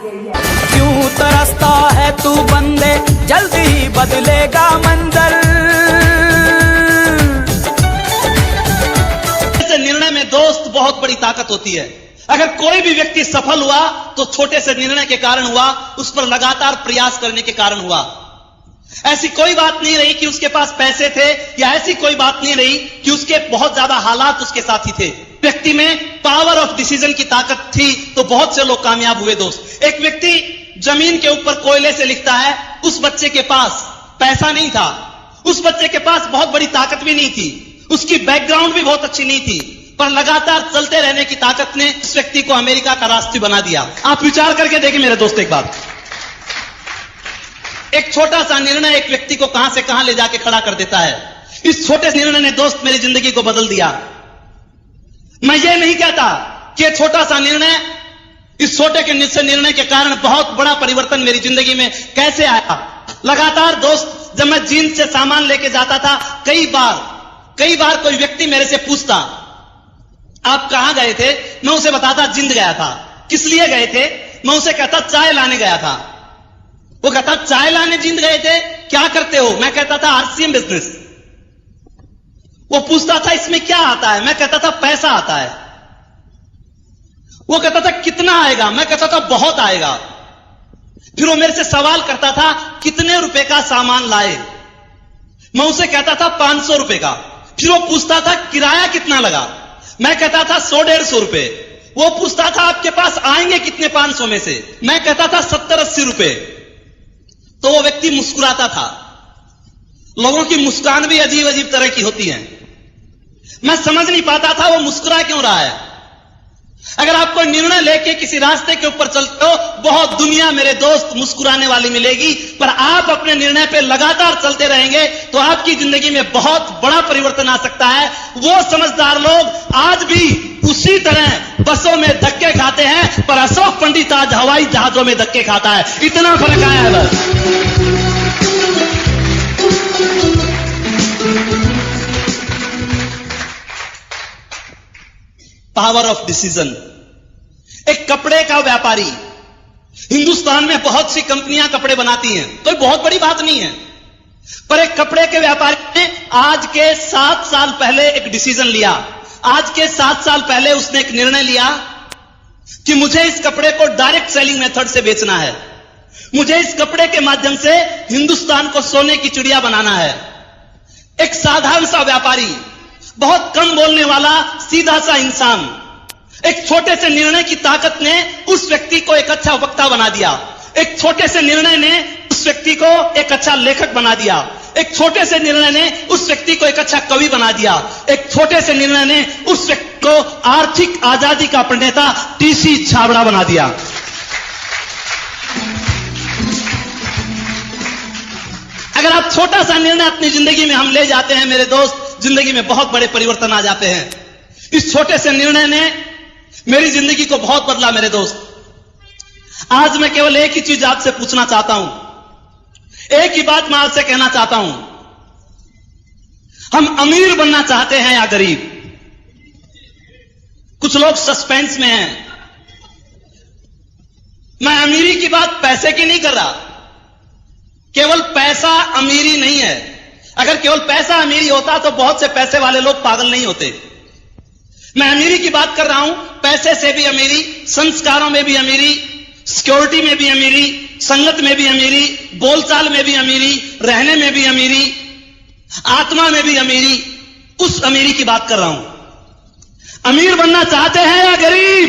क्यों तरसता है तू बंदे, जल्दी ही बदलेगा मंजर। ऐसे निर्णय में दोस्त बहुत बड़ी ताकत होती है। अगर कोई भी व्यक्ति सफल हुआ तो छोटे से निर्णय के कारण हुआ, उस पर लगातार प्रयास करने के कारण हुआ। ऐसी कोई बात नहीं रही कि उसके पास पैसे थे, या ऐसी कोई बात नहीं रही कि उसके बहुत ज्यादा हालात उसके साथ ही थे। व्यक्ति में पावर ऑफ डिसीजन की ताकत थी तो बहुत से लोग कामयाब हुए दोस्त। एक व्यक्ति जमीन के ऊपर कोयले से लिखता है, उस बच्चे के पास पैसा नहीं था, उस बच्चे के पास बहुत बड़ी ताकत भी नहीं थी, उसकी बैकग्राउंड भी बहुत अच्छी नहीं थी, पर लगातार चलते रहने की ताकत ने उस व्यक्ति को अमेरिका का राष्ट्रपति बना दिया। आप विचार करके देखें मेरे दोस्त एक बात, एक छोटा सा निर्णय एक व्यक्ति को कहां से कहां ले जाके खड़ा कर देता है। इस छोटे से निर्णय ने दोस्त मेरी जिंदगी को बदल दिया। मैं ये नहीं कहता कि छोटा सा निर्णय, इस छोटे के निर्णय के कारण बहुत बड़ा परिवर्तन मेरी जिंदगी में कैसे आया। लगातार दोस्त जब मैं जींद से सामान लेके जाता था, कई बार कोई व्यक्ति मेरे से पूछता आप कहां गए थे, मैं उसे बताता जींद गया था। किस लिए गए थे, मैं उसे कहता चाय लाने गया था। वो कहता चाय लाने जींद गए थे, क्या करते हो, मैं कहता था आरसीएम बिजनेस। वो पूछता था इसमें क्या आता है, मैं कहता था पैसा आता है। वो कहता था कितना आएगा, मैं कहता था बहुत आएगा। फिर वो मेरे से सवाल करता था कितने रुपए का सामान लाए, मैं उसे कहता था 500 रुपए का। फिर वो पूछता था किराया कितना लगा, मैं कहता था 100-150 रुपए। वो पूछता था आपके पास आएंगे कितने 500 में से, मैं कहता था 70-80 रुपए। तो वो व्यक्ति मुस्कुराता था। लोगों की मुस्कान भी अजीब अजीब तरह की होती है। मैं समझ नहीं पाता था वो मुस्कुरा क्यों रहा है। अगर आप कोई निर्णय लेके किसी रास्ते के ऊपर चलते हो, बहुत दुनिया मेरे दोस्त मुस्कुराने वाली मिलेगी, पर आप अपने निर्णय पे लगातार चलते रहेंगे तो आपकी जिंदगी में बहुत बड़ा परिवर्तन आ सकता है। वो समझदार लोग आज भी उसी तरह बसों में धक्के खाते हैं, पर अशोक पंडित आज हवाई जहाजों में धक्के खाता है। इतना फर्क आया है बस। Power of decision. एक कपड़े का व्यापारी, हिंदुस्तान में बहुत सी कंपनियां कपड़े बनाती हैं, कोई बहुत बड़ी बात नहीं है, पर एक कपड़े के व्यापारी ने आज के 7 साल पहले एक डिसीजन लिया। आज के 7 साल पहले उसने एक निर्णय लिया कि मुझे इस कपड़े को डायरेक्ट सेलिंग मेथड से बेचना है, मुझे इस कपड़े के माध्यम से हिंदुस्तान को सोने की चिड़िया बनाना है। एक साधारण सा व्यापारी, बहुत कम बोलने वाला सीधा सा इंसान, एक छोटे से निर्णय की ताकत ने उस व्यक्ति को एक अच्छा वक्ता बना दिया। एक छोटे से निर्णय ने उस व्यक्ति को एक अच्छा लेखक बना दिया। एक छोटे से निर्णय ने उस व्यक्ति को एक अच्छा कवि बना दिया। एक छोटे से निर्णय ने उस व्यक्ति को आर्थिक आजादी का प्रणेता टीसी छाबड़ा बना दिया। अगर आप छोटा सा निर्णय अपनी जिंदगी में हम ले जाते हैं मेरे दोस्त, जिंदगी में बहुत बड़े परिवर्तन आ जाते हैं। इस छोटे से निर्णय ने मेरी जिंदगी को बहुत बदला मेरे दोस्त। आज मैं केवल एक ही चीज आपसे पूछना चाहता हूं, एक ही बात मैं आपसे कहना चाहता हूं, हम अमीर बनना चाहते हैं या गरीब? कुछ लोग सस्पेंस में हैं। मैं अमीरी की बात पैसे की नहीं कर रहा, केवल पैसा अमीरी नहीं है। अगर केवल पैसा अमीरी होता तो बहुत से पैसे वाले लोग पागल नहीं होते। मैं अमीरी की बात कर रहा हूं, पैसे से भी अमीरी, संस्कारों में भी अमीरी, सिक्योरिटी में भी अमीरी, संगत में भी अमीरी, बोलचाल में भी अमीरी, रहने में भी अमीरी, आत्मा में भी अमीरी, उस अमीरी की बात कर रहा हूं। अमीर बनना चाहते हैं या गरीब?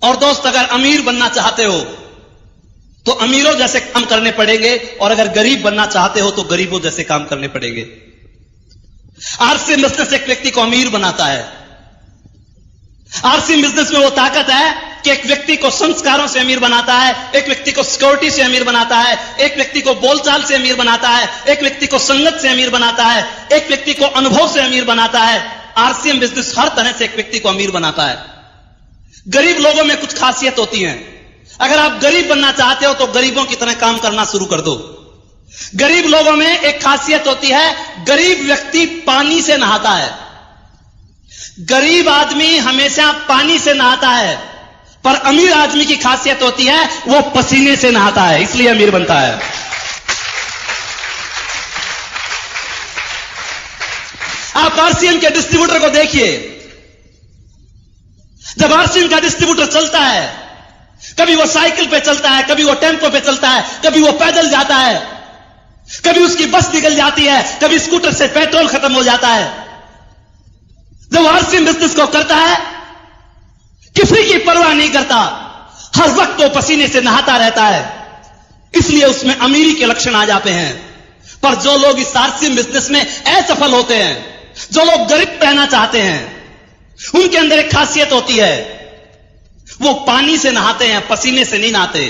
और दोस्त, अगर अमीर बनना चाहते हो तो अमीरों जैसे काम करने पड़ेंगे, और अगर गरीब बनना चाहते हो तो गरीबों जैसे काम करने पड़ेंगे। आरसीएम बिजनेस एक व्यक्ति को अमीर बनाता है। आरसीएम बिजनेस में वो ताकत है कि एक व्यक्ति को संस्कारों से अमीर बनाता है, एक व्यक्ति को सिक्योरिटी से अमीर बनाता है, एक व्यक्ति को बोलचाल से अमीर बनाता है, एक व्यक्ति को संगत से अमीर बनाता है, एक व्यक्ति को अनुभव से अमीर बनाता है। आरसीएम बिजनेस हर तरह से एक व्यक्ति को अमीर बनाता है। गरीब लोगों में कुछ खासियत होती है। अगर आप गरीब बनना चाहते हो तो गरीबों की तरह काम करना शुरू कर दो। गरीब लोगों में एक खासियत होती है, गरीब व्यक्ति पानी से नहाता है। गरीब आदमी हमेशा पानी से नहाता है, पर अमीर आदमी की खासियत होती है वो पसीने से नहाता है, इसलिए अमीर बनता है। आप आरसीएम के डिस्ट्रीब्यूटर को देखिए, जब आरसीएम का डिस्ट्रीब्यूटर चलता है, कभी वो साइकिल पे चलता है, कभी वो टेम्पो पे चलता है, कभी वो पैदल जाता है, कभी उसकी बस निकल जाती है, कभी स्कूटर से पेट्रोल खत्म हो जाता है। जब आरसीएम बिजनेस को करता है, किसी की परवाह नहीं करता, हर वक्त वो पसीने से नहाता रहता है, इसलिए उसमें अमीरी के लक्षण आ जाते हैं। पर जो लोग इस आरसीएम बिजनेस में असफल होते हैं, जो लोग गरीब रहना चाहते हैं, उनके अंदर एक खासियत होती है, वो पानी से नहाते हैं, पसीने से नहीं नहाते।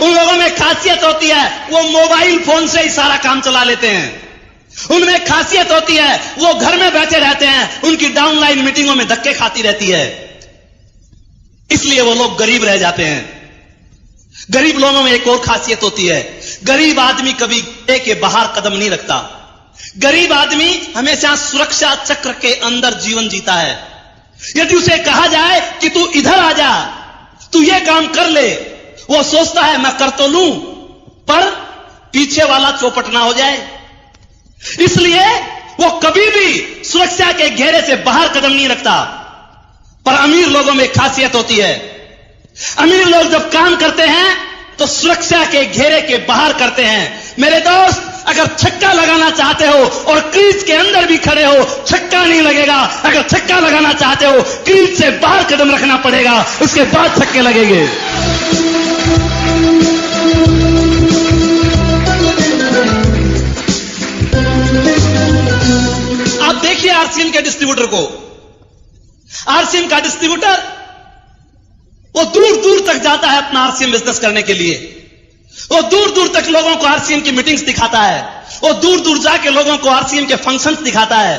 उन लोगों में खासियत होती है वो मोबाइल फोन से ही सारा काम चला लेते हैं। उनमें खासियत होती है वो घर में बैठे रहते हैं, उनकी डाउनलाइन मीटिंगों में धक्के खाती रहती है, इसलिए वो लोग गरीब रह जाते हैं। गरीब लोगों में एक और खासियत होती है, गरीब आदमी कभी घेरे के बाहर कदम नहीं रखता। गरीब आदमी हमेशा सुरक्षा चक्र के अंदर जीवन जीता है। यदि उसे कहा जाए कि तू इधर आ जा, तू ये काम कर ले, वो सोचता है मैं कर तो लूं, पर पीछे वाला चौपट ना हो जाए, इसलिए वो कभी भी सुरक्षा के घेरे से बाहर कदम नहीं रखता। पर अमीर लोगों में खासियत होती है, अमीर लोग जब काम करते हैं तो सुरक्षा के घेरे के बाहर करते हैं। मेरे दोस्त, अगर छक्का लगाना चाहते हो और क्रीज के अंदर भी खड़े हो, छक्का नहीं लगेगा। अगर छक्का लगाना चाहते हो, क्रीज से बाहर कदम रखना पड़ेगा, उसके बाद छक्के लगेंगे। आप देखिए आरसीएम के डिस्ट्रीब्यूटर को, आरसीएम का डिस्ट्रीब्यूटर वो दूर दूर तक जाता है अपना आरसीएम बिजनेस करने के लिए। वो दूर दूर तक लोगों को आरसीएम की मीटिंग्स दिखाता है, वो दूर दूर जाके लोगों को आरसीएम के फंक्शंस दिखाता है,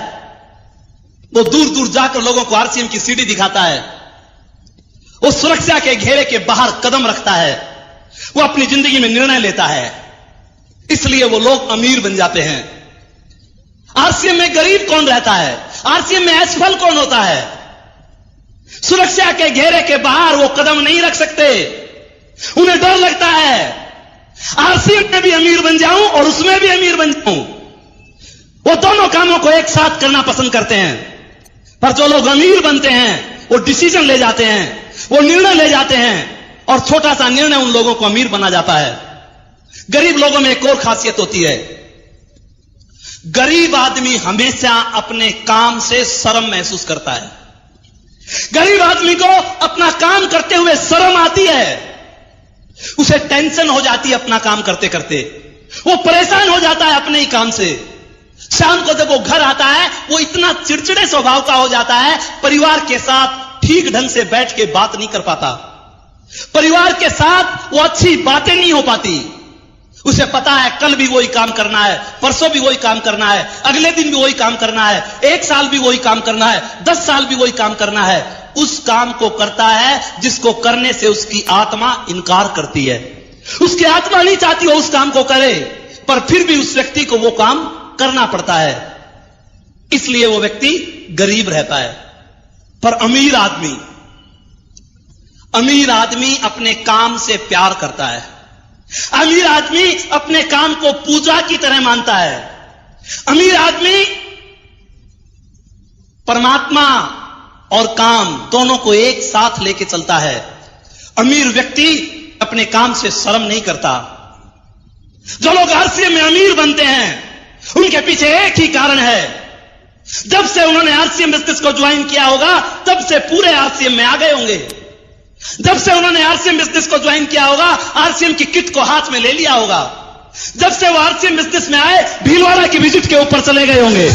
वो दूर दूर जाकर लोगों को आरसीएम की सीडी दिखाता है। वो सुरक्षा के घेरे के बाहर कदम रखता है, वो अपनी जिंदगी में निर्णय लेता है, इसलिए वो लोग अमीर बन जाते हैं। आरसीएम में गरीब कौन रहता है? आरसीएम में असफल कौन होता है? सुरक्षा के घेरे के बाहर वो कदम नहीं रख सकते, उन्हें डर लगता है आरसीएम में भी अमीर बन जाऊं और उसमें भी अमीर बन जाऊं। वो दोनों कामों को एक साथ करना पसंद करते हैं। पर जो लोग अमीर बनते हैं वो डिसीजन ले जाते हैं, वो निर्णय ले जाते हैं, और छोटा सा निर्णय उन लोगों को अमीर बना जाता है। गरीब लोगों में एक और खासियत होती है, गरीब आदमी हमेशा अपने काम से शर्म महसूस करता है। गरीब आदमी को अपना काम करते हुए शर्म आती है, उसे टेंशन हो जाती है अपना काम करते करते, वो परेशान हो जाता है अपने ही काम से। शाम को जब वो घर आता है, वो इतना चिड़चिड़े स्वभाव का हो जाता है, परिवार के साथ ठीक ढंग से बैठ के बात नहीं कर पाता, परिवार के साथ वो अच्छी बातें नहीं हो पाती। उसे पता है कल भी वही काम करना है, परसों भी वही काम करना है, अगले दिन भी वही काम करना है, 1 साल भी वही काम करना है, 10 साल भी वही काम करना है। उस काम को करता है जिसको करने से उसकी आत्मा इनकार करती है। उसकी आत्मा नहीं चाहती वो उस काम को करे, पर फिर भी उस व्यक्ति को वो काम करना पड़ता है, इसलिए वो व्यक्ति गरीब रहता है। पर अमीर आदमी अपने काम से प्यार करता है। अमीर आदमी अपने काम को पूजा की तरह मानता है। अमीर आदमी परमात्मा और काम दोनों को एक साथ लेके चलता है। अमीर व्यक्ति अपने काम से शर्म नहीं करता। जो लोग आरसीएम में अमीर बनते हैं उनके पीछे एक ही कारण है, जब से उन्होंने आरसीएम बिजनेस को ज्वाइन किया होगा तब से पूरे आरसीएम में आ गए होंगे। जब से उन्होंने आरसीएम बिजनेस को ज्वाइन किया होगा, आरसीएम की किट को हाथ में ले लिया होगा। जब से वो आरसीएम बिजनेस में आए, भीलवाड़ा की विजिट के ऊपर चले गए होंगे।